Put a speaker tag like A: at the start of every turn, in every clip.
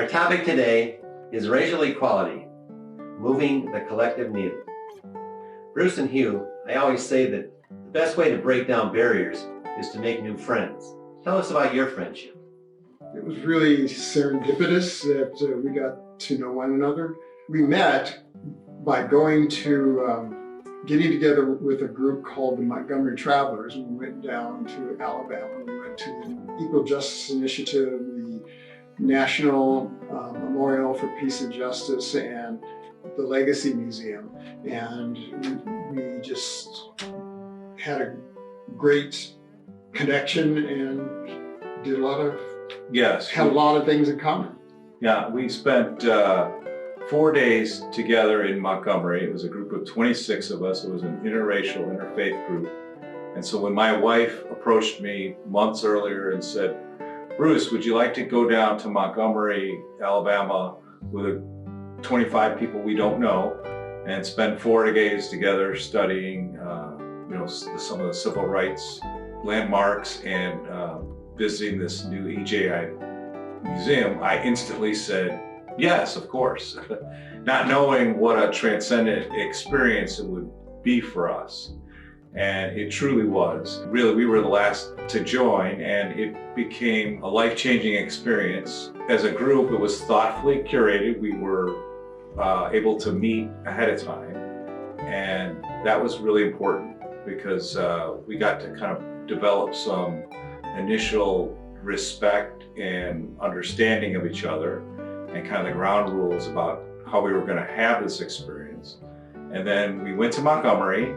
A: Our topic today is racial equality, moving the collective needle. Bruce and Hugh, I always say that the best way to break down barriers is to make new friends. Tell us about your friendship.
B: It was really serendipitous that we got to know one another. We met by going to getting together with a group called the Montgomery Travelers. We went down to Alabama. We went to the Equal Justice Initiative, the National Memorial for Peace and Justice, and the Legacy Museum. And we just had a great connection and did a lot of, had a lot of things in common.
C: Yeah, we spent 4 days together in Montgomery. It was a group of 26 of us. It was an interracial, interfaith group. And so when my wife approached me months earlier and said, Bruce, would you like to go down to Montgomery, Alabama with 25 people we don't know and spend 4 days together studying some of the civil rights landmarks and visiting this new EJI museum, I instantly said, yes, of course, not knowing what a transcendent experience it would be for us. And it truly was. Really, we were the last to join, and it became a life-changing experience. As a group, it was thoughtfully curated. We were able to meet ahead of time, and that was really important because we got to kind of develop some initial respect and understanding of each other and kind of the ground rules about how we were going to have this experience. And then we went to Montgomery.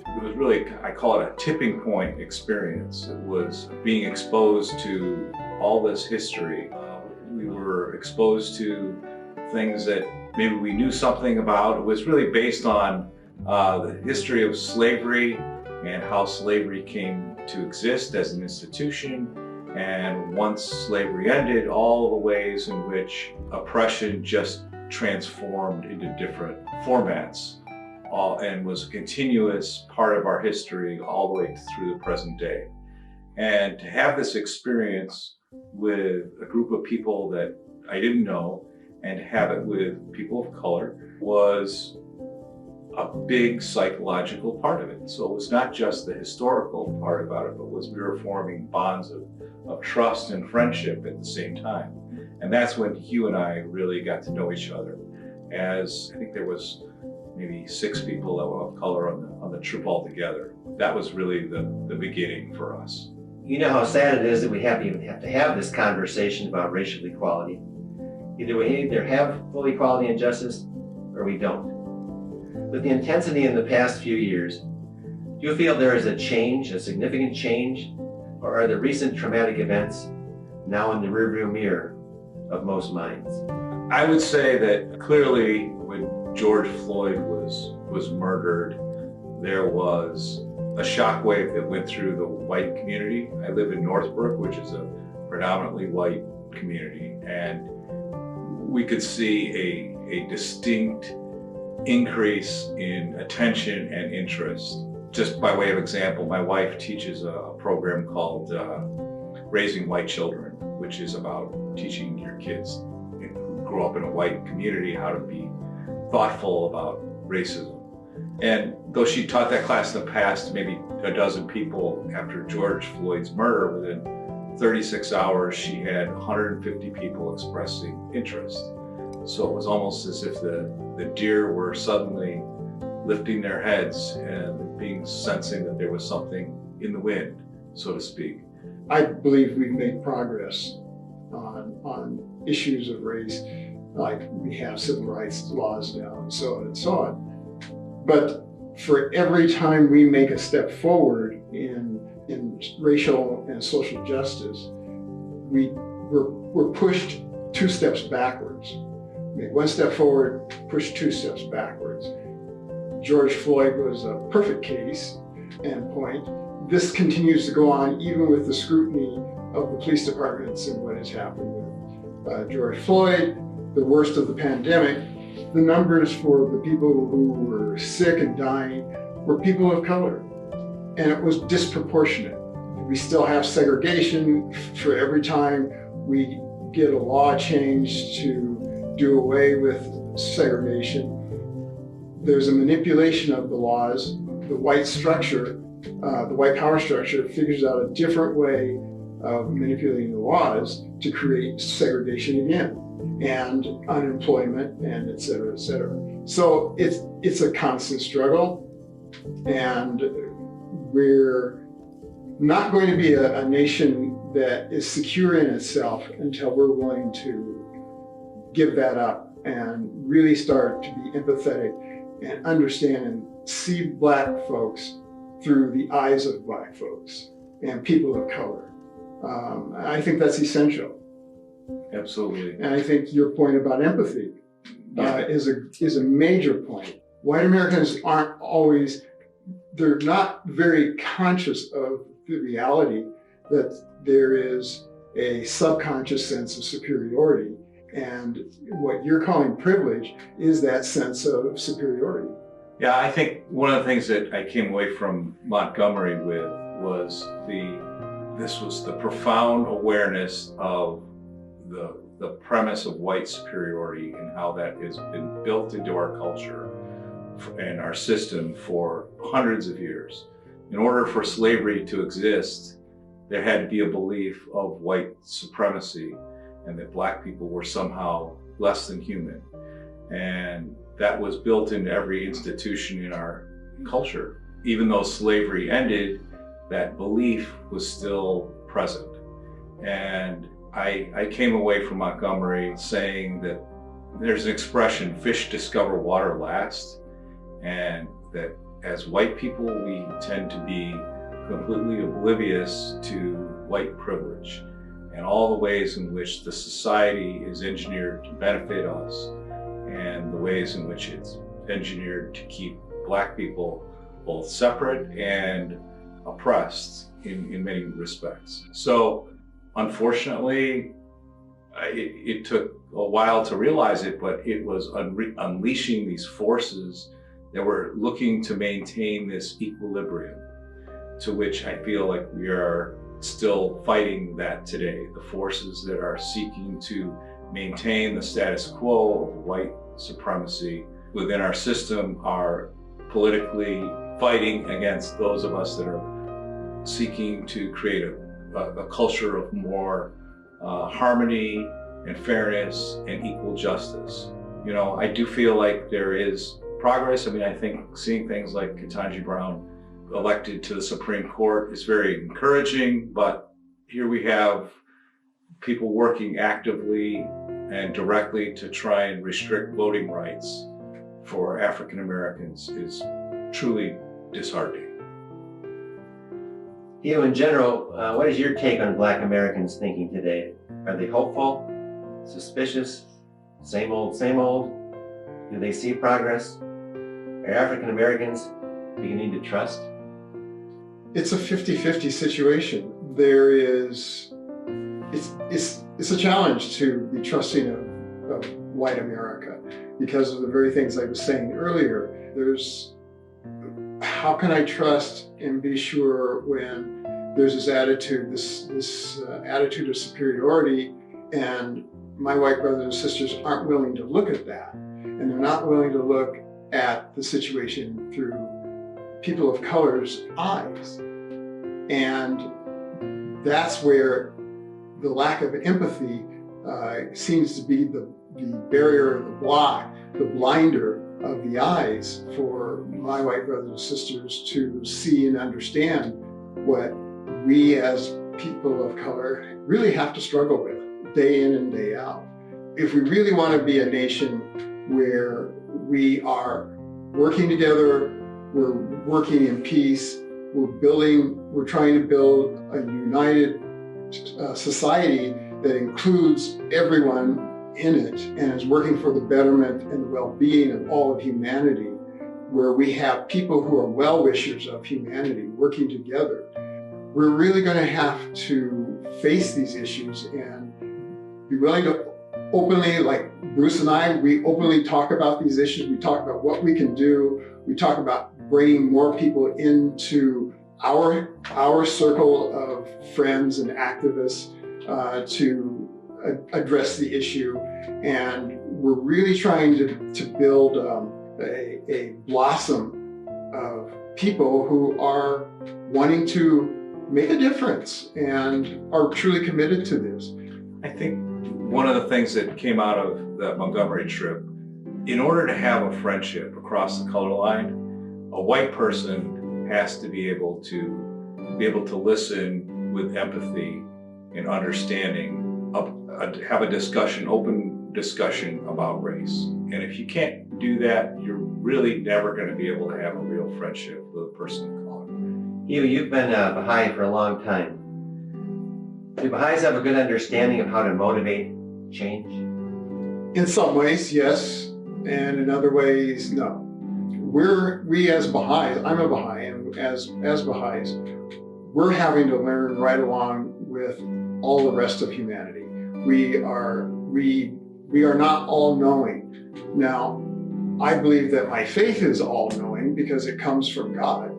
C: It was really, I call it a tipping point experience. It was being exposed to all this history. We were exposed to things that maybe we knew something about. It was really based on the history of slavery and how slavery came to exist as an institution. And once slavery ended, all the ways in which oppression just transformed into different formats and was a continuous part of our history all the way through the present day. And to have this experience with a group of people that I didn't know and have it with people of color was a big psychological part of it. So it was not just the historical part about it, but was we were forming bonds of trust and friendship at the same time. And that's when Hugh and I really got to know each other. As I think there was maybe 6 people that were of color on the trip altogether. That was really the beginning for us.
A: You know how sad it is that we even have to have this conversation about racial equality. Either we have full equality and justice, or we don't. With the intensity in the past few years, do you feel there is a change, a significant change, or are the recent traumatic events now in the rearview mirror of most minds?
C: I would say that clearly when George Floyd was murdered, there was a shockwave that went through the white community. I live in Northbrook, which is a predominantly white community, and we could see a distinct increase in attention and interest. Just by way of example, my wife teaches a program called Raising White Children, which is about teaching your kids who grow up in a white community how to be thoughtful about racism. And though she taught that class in the past, maybe a dozen people after George Floyd's murder, within 36 hours, she had 150 people expressing interest. So it was almost as if the deer were suddenly lifting their heads and sensing that there was something in the wind, so to speak.
B: I believe we've made progress on issues of race, like we have civil rights laws now and so on and so on. But for every time we make a step forward in racial and social justice, we're pushed 2 steps backwards. Make 1 step forward, push 2 steps backwards. George Floyd was a perfect case and point. This continues to go on even with the scrutiny of the police departments and what has happened with George Floyd, the worst of the pandemic. The numbers for the people who were sick and dying were people of color, and it was disproportionate. We still have segregation. For every time we get a law changed to do away with segregation. There's a manipulation of the laws. The white structure, the white power structure figures out a different way of manipulating the laws to create segregation again, and unemployment, and et cetera, et cetera. So it's a constant struggle, and we're not going to be a nation that is secure in itself until we're willing to give that up and really start to be empathetic and understand and see Black folks through the eyes of Black folks and people of color. I think that's essential.
C: Absolutely.
B: And I think your point about empathy is a major point. White Americans aren't always, they're not very conscious of the reality that there is a subconscious sense of superiority. And what you're calling privilege is that sense of superiority.
C: Yeah, I think one of the things that I came away from Montgomery with was this was the profound awareness of the premise of white superiority and how that has been built into our culture and our system for hundreds of years. In order for slavery to exist, there had to be a belief of white supremacy and that Black people were somehow less than human. And that was built into every institution in our culture. Even though slavery ended, that belief was still present. And I came away from Montgomery saying that there's an expression, fish discover water last, and that as white people, we tend to be completely oblivious to white privilege and all the ways in which the society is engineered to benefit us and the ways in which it's engineered to keep Black people both separate and oppressed in many respects. So unfortunately, it took a while to realize it, but it was unleashing these forces that were looking to maintain this equilibrium, to which I feel like we are still fighting that today. The forces that are seeking to maintain the status quo of white supremacy within our system are politically fighting against those of us that are seeking to create a culture of more harmony and fairness and equal justice. You know, I do feel like there is progress. I mean, I think seeing things like Ketanji Brown elected to the Supreme Court is very encouraging, but here we have people working actively and directly to try and restrict voting rights for African Americans is truly disheartening.
A: Hugh, in general, what is your take on Black Americans thinking today? Are they hopeful, suspicious, same old, same old? Do they see progress? Are African Americans beginning to trust?
B: It's a 50-50 situation. It's a challenge to be trusting of white America because of the very things I was saying earlier. How can I trust and be sure when there's this attitude, this attitude of superiority, and my white brothers and sisters aren't willing to look at that, and they're not willing to look at the situation through people of color's eyes. And that's where the lack of empathy seems to be the barrier, the block, the blinder of the eyes for my white brothers and sisters to see and understand what we as people of color really have to struggle with day in and day out. If we really want to be a nation where we are working together, we're working in peace, we're trying to build a united society that includes everyone in it and is working for the betterment and the well-being of all of humanity, where we have people who are well-wishers of humanity working together, we're really going to have to face these issues and be willing to openly, like Bruce and I, we openly talk about these issues. We talk about what we can do. We talk about bringing more people into our circle of friends and activists to address the issue, and we're really trying to build a blossom of people who are wanting to make a difference and are truly committed to this.
C: I think one of the things that came out of the Montgomery trip, in order to have a friendship across the color line, a white person has to be able to listen with empathy and understanding, have a discussion, open discussion about race. And if you can't do that, you're really never going to be able to have a real friendship with a person of color.
A: Hugh, you've been a Baha'i for a long time. Do Baha'is have a good understanding of how to motivate change?
B: In some ways, yes, and in other ways, no. We as Baha'is, I'm a Baha'i, and as Baha'is, we're having to learn right along with all the rest of humanity. We are not all-knowing. Now, I believe that my faith is all-knowing because it comes from God.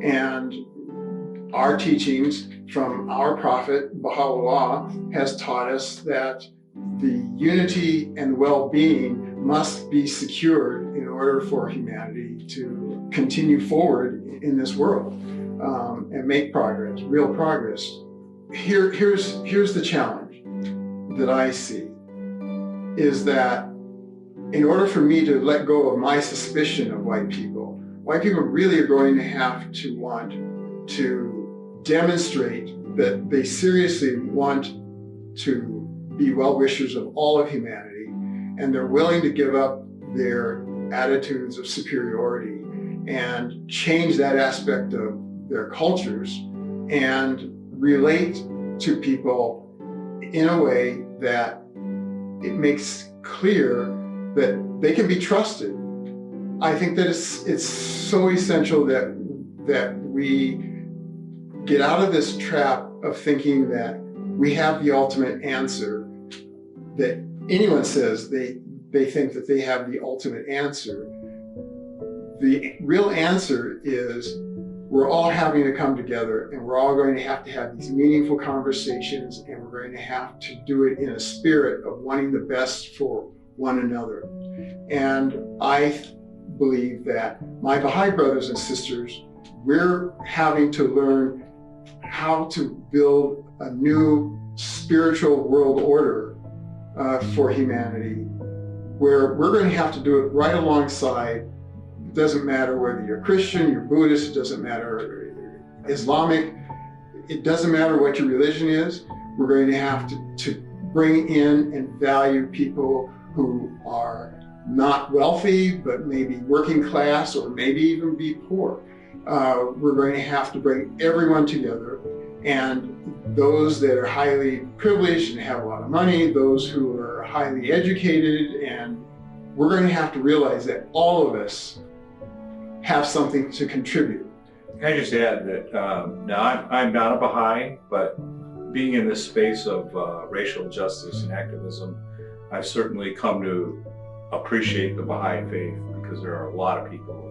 B: And our teachings from our prophet, Baha'u'llah, has taught us that the unity and well-being must be secured in order for humanity to continue forward in this world and make progress, real progress. Here's the challenge that I see, is that in order for me to let go of my suspicion of white people really are going to have to want to demonstrate that they seriously want to be well-wishers of all of humanity, and they're willing to give up their attitudes of superiority and change that aspect of their cultures and relate to people in a way that it makes clear that they can be trusted. I think that it's so essential that we get out of this trap of thinking that we have the ultimate answer, that anyone says they think that they have the ultimate answer. The real answer is we're all having to come together, and we're all going to have these meaningful conversations, and we're going to have to do it in a spirit of wanting the best for one another. And I believe that my Baha'i brothers and sisters, we're having to learn how to build a new spiritual world order for humanity, where we're going to have to do it right alongside. It doesn't matter whether you're Christian, you're Buddhist, it doesn't matter Islamic, it doesn't matter what your religion is. We're going to have to bring in and value people who are not wealthy, but maybe working class, or maybe even be poor. We're going to have to bring everyone together, and those that are highly privileged and have a lot of money, those who are highly educated, and we're going to have to realize that all of us have something to contribute.
C: Can I just add that now I'm not a Baha'i, but being in this space of racial justice and activism, I've certainly come to appreciate the Baha'i faith, because there are a lot of people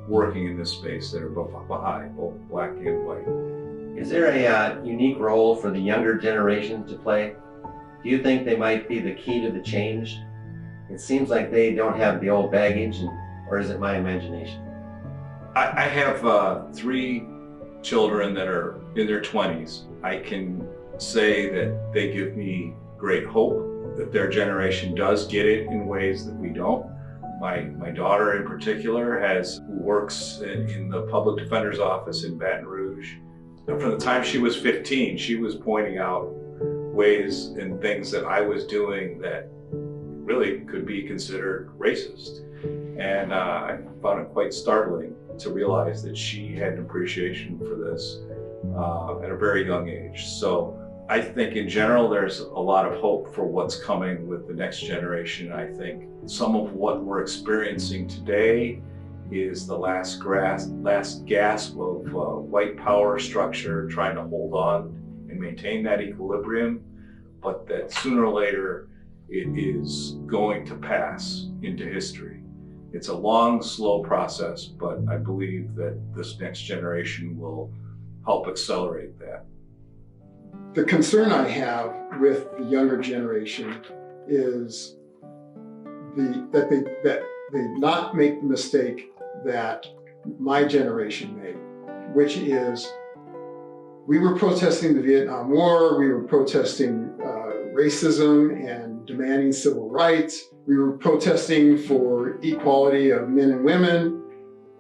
C: working in this space that are both Baha'i, both black and white.
A: Is there a unique role for the younger generation to play? Do you think they might be the key to the change? It seems like they don't have the old baggage, or is it my imagination?
C: I have 3 children that are in their 20s. I can say that they give me great hope that their generation does get it in ways that we don't. My daughter in particular works in the public defender's office in Baton Rouge. And from the time she was 15, she was pointing out ways and things that I was doing that really could be considered racist. And I found it quite startling to realize that she had an appreciation for this at a very young age. So I think in general, there's a lot of hope for what's coming with the next generation. I think some of what we're experiencing today is the last gasp of white power structure trying to hold on and maintain that equilibrium, but that sooner or later it is going to pass into history. It's a long, slow process, but I believe that this next generation will help accelerate that.
B: the concern I have with the younger generation is that they not make the mistake that my generation made, which is we were protesting the Vietnam War, we were protesting racism and demanding civil rights, we were protesting for equality of men and women,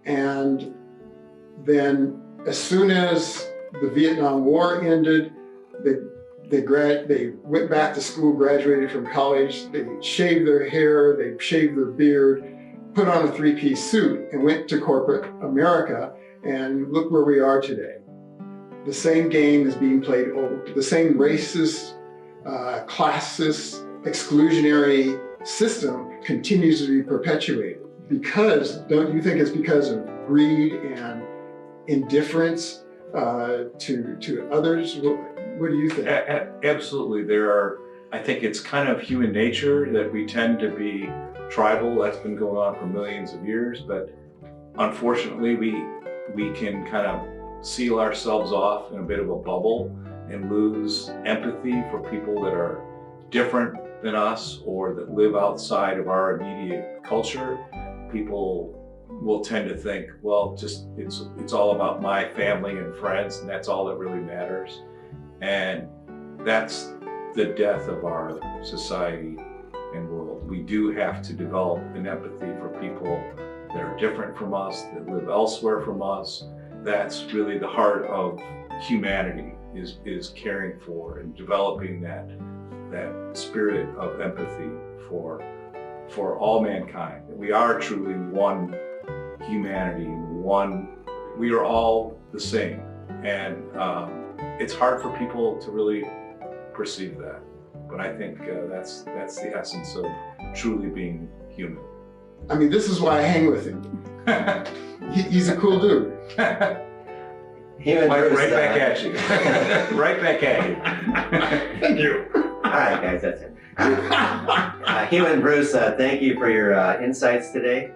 B: and then as soon as the Vietnam War ended, they went back to school, graduated from college, they shaved their hair, they shaved their beard, put on a three-piece suit, and went to corporate America, and look where we are today. The same game is being played over. The same racist, classist, exclusionary system continues to be perpetuated. Because, don't you think it's because of greed and indifference to others? What do you think?
C: Absolutely. I think it's kind of human nature that we tend to be tribal. That's been going on for millions of years, but unfortunately we can kind of seal ourselves off in a bit of a bubble and lose empathy for people that are different than us or that live outside of our immediate culture. People will tend to think, well, just it's all about my family and friends, and that's all that really matters. And that's the death of our society and world. We do have to develop an empathy for people that are different from us, that live elsewhere from us. That's really the heart of humanity, is caring for and developing that spirit of empathy for all mankind. We are truly one humanity, we are all the same. And it's hard for people to really perceive that. But I think that's the essence of truly being human.
B: I mean, this is why I hang with him. He's a cool dude.
A: Hugh and Bruce,
C: right back at you. Right back at you.
B: Thank you.
A: All right, guys, that's it. Hugh and Bruce, thank you for your insights today.